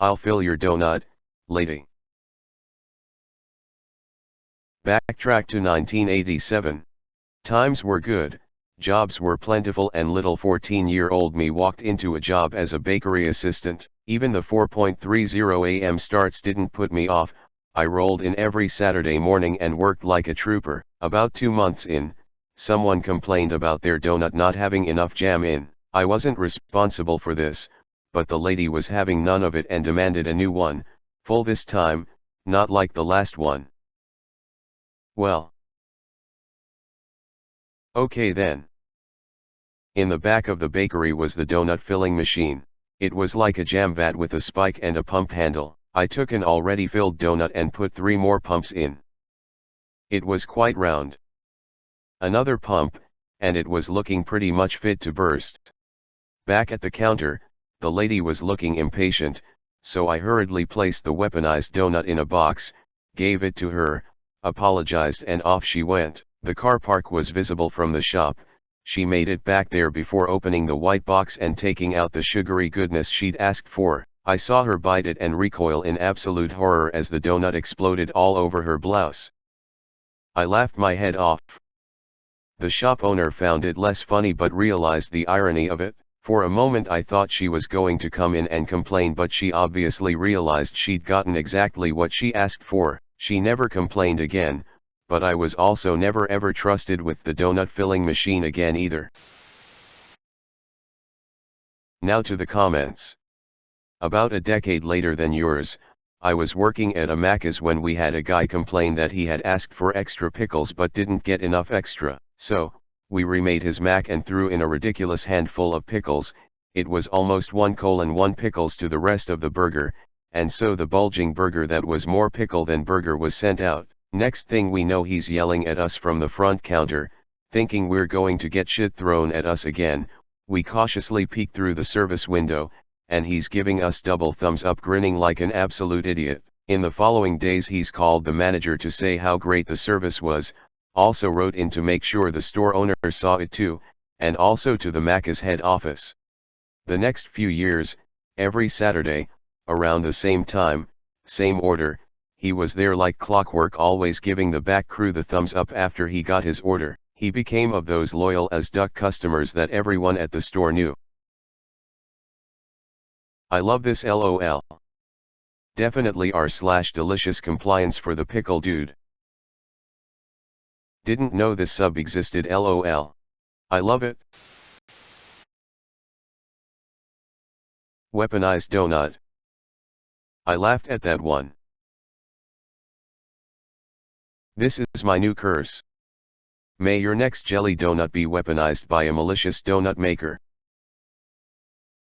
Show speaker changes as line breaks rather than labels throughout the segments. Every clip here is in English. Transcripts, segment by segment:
I'll fill your donut, lady. Backtrack to 1987. Times were good, jobs were plentiful, and little 14-year-old me walked into a job as a bakery assistant. Even the 4:30 a.m. starts didn't put me off. I rolled in every Saturday morning and worked like a trooper. About 2 months in, someone complained about their donut not having enough jam in. I wasn't responsible for this, but the lady was having none of it and demanded a new one, full this time, not like the last one. Well, okay then. In the back of the bakery was the donut filling machine. It was like a jam vat with a spike and a pump handle. I took an already filled donut and put 3 more pumps in. It was quite round. Another pump, and it was looking pretty much fit to burst. Back at the counter, the lady was looking impatient, so I hurriedly placed the weaponized donut in a box, gave it to her, apologized, and off she went. The car park was visible from the shop. She made it back there before opening the white box and taking out the sugary goodness she'd asked for. I saw her bite it and recoil in absolute horror as the donut exploded all over her blouse. I laughed my head off. The shop owner found it less funny but realized the irony of it. For a moment I thought she was going to come in and complain, but she obviously realized she'd gotten exactly what she asked for. She never complained again, but I was also never ever trusted with the donut filling machine again either. Now to the comments. About a decade later than yours, I was working at a Macca's when we had a guy complain that he had asked for extra pickles but didn't get enough extra. So, we remade his mac and threw in a ridiculous handful of pickles. It was almost 1:1 pickles to the rest of the burger, and so the bulging burger that was more pickle than burger was sent out. Next thing we know, he's yelling at us from the front counter, thinking we're going to get shit thrown at us again. We cautiously peek through the service window, and he's giving us double thumbs up, grinning like an absolute idiot. In the following days he's called the manager to say how great the service was, also wrote in to make sure the store owner saw it too, and also to the Macca's head office. The next few years, every Saturday, around the same time, same order, he was there like clockwork, always giving the back crew the thumbs up after he got his order. He became of those loyal as duck customers that everyone at the store knew. I love this LOL. Definitely r/delicious compliance for the pickle dude. Didn't know this sub existed, LOL. I love it. Weaponized donut. I laughed at that one. This is my new curse. May your next jelly donut be weaponized by a malicious donut maker.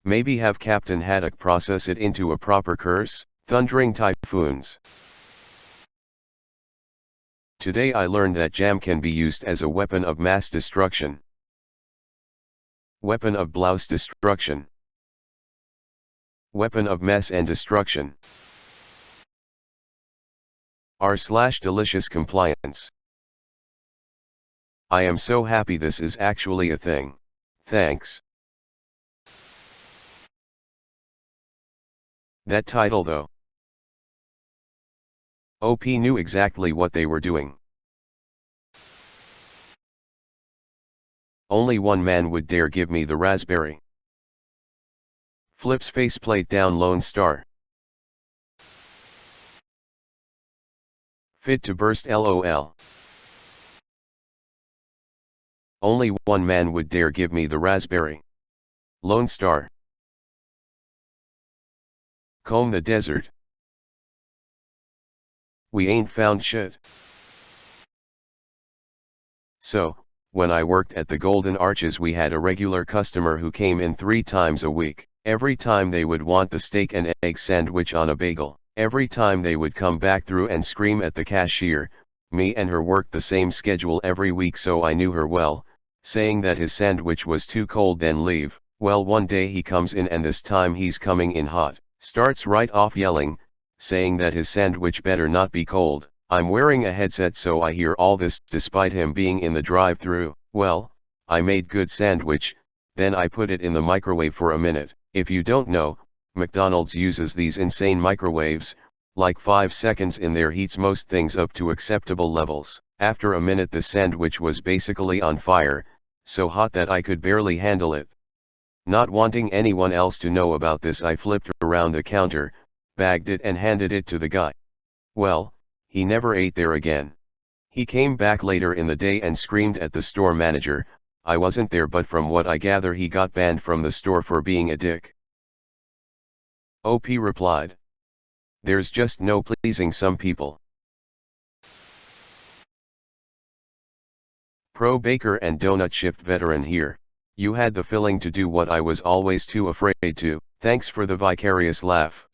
Maybe have Captain Haddock process it into a proper curse. Thundering typhoons. Today I learned that jam can be used as a weapon of mass destruction. Weapon of blouse destruction. Weapon of mess and destruction. r/delicious compliance. I am so happy this is actually a thing. Thanks. That title though. OP knew exactly what they were doing. Only one man would dare give me the raspberry. Flips faceplate down Lone Star. Fit to burst, LOL. Only one man would dare give me the raspberry. Lone Star. Comb the desert. We ain't found shit. So, when I worked at the Golden Arches, we had a regular customer who came in 3 times a week. Every time they would want the steak and egg sandwich on a bagel. Every time they would come back through and scream at the cashier. Me and her worked the same schedule every week, so I knew her well, saying that his sandwich was too cold, then leave. Well, one day he comes in, and this time he's coming in hot. Starts right off yelling, saying that his sandwich better not be cold. I'm wearing a headset, so I hear all this despite him being in the drive-thru. Well, I made good sandwich, then I put it in the microwave for a minute. If you don't know, McDonald's uses these insane microwaves, like 5 seconds in there heats most things up to acceptable levels. After a minute the sandwich was basically on fire, so hot that I could barely handle it. Not wanting anyone else to know about this, I flipped around the counter, bagged it and handed it to the guy. Well, he never ate there again. He came back later in the day and screamed at the store manager. I wasn't there, but from what I gather he got banned from the store for being a dick. OP replied. There's just no pleasing some people. Pro baker and donut shift veteran here. You had the filling to do what I was always too afraid to. Thanks for the vicarious laugh.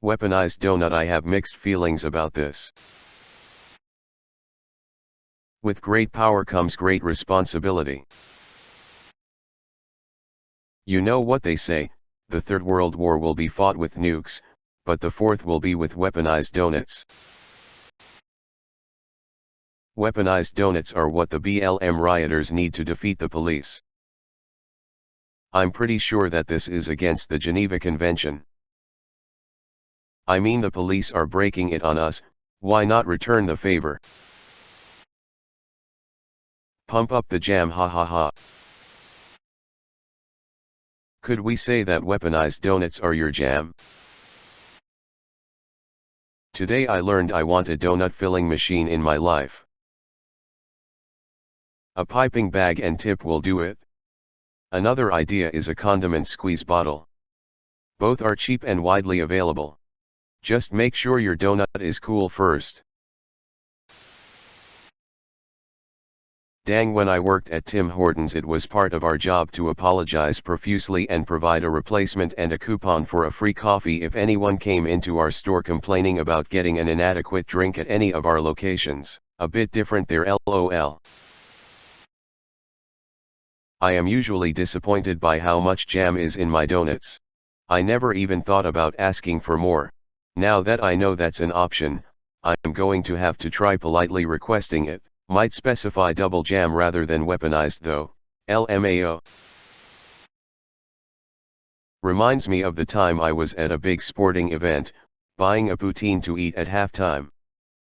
Weaponized donut. I have mixed feelings about this. With great power comes great responsibility. You know what they say, the Third World War will be fought with nukes, but the fourth will be with weaponized donuts. Weaponized donuts are what the BLM rioters need to defeat the police. I'm pretty sure that this is against the Geneva Convention. I mean, the police are breaking it on us, why not return the favor? Pump up the jam, ha ha ha. Could we say that weaponized donuts are your jam? Today I learned I want a donut filling machine in my life. A piping bag and tip will do it. Another idea is a condiment squeeze bottle. Both are cheap and widely available. Just make sure your donut is cool first. Dang, when I worked at Tim Hortons it was part of our job to apologize profusely and provide a replacement and a coupon for a free coffee if anyone came into our store complaining about getting an inadequate drink at any of our locations. A bit different there, lol. I am usually disappointed by how much jam is in my donuts. I never even thought about asking for more. Now that I know that's an option, I'm going to have to try politely requesting it. Might specify double jam rather than weaponized though, LMAO. Reminds me of the time I was at a big sporting event, buying a poutine to eat at halftime.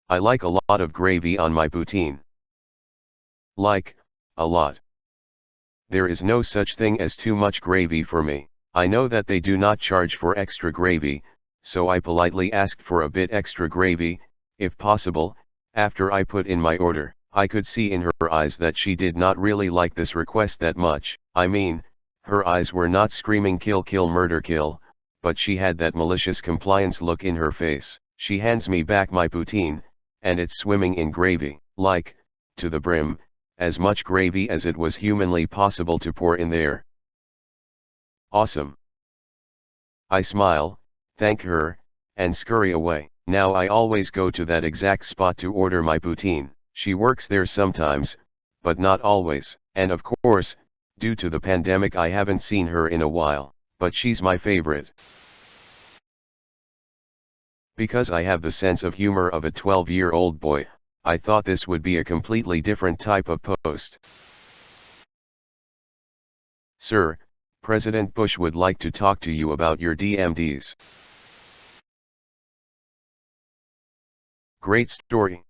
I like a lot of gravy on my poutine. Like, a lot. There is no such thing as too much gravy for me. I know that they do not charge for extra gravy, so I politely asked for a bit extra gravy, if possible, after I put in my order. I could see in her eyes that she did not really like this request that much. I mean, her eyes were not screaming kill kill murder kill, but she had that malicious compliance look in her face. She hands me back my poutine, and it's swimming in gravy, like, to the brim, as much gravy as it was humanly possible to pour in there. Awesome. I smile, thank her, and scurry away. Now I always go to that exact spot to order my poutine. She works there sometimes, but not always. And of course, due to the pandemic I haven't seen her in a while, but she's my favorite. Because I have the sense of humor of a 12-year-old boy, I thought this would be a completely different type of post. Sir, President Bush would like to talk to you about your DMDs. Great story.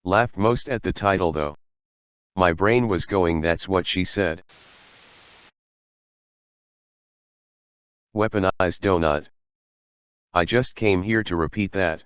Laughed most at the title though. My brain was going, that's what she said. Weaponized donut. I just came here to repeat that.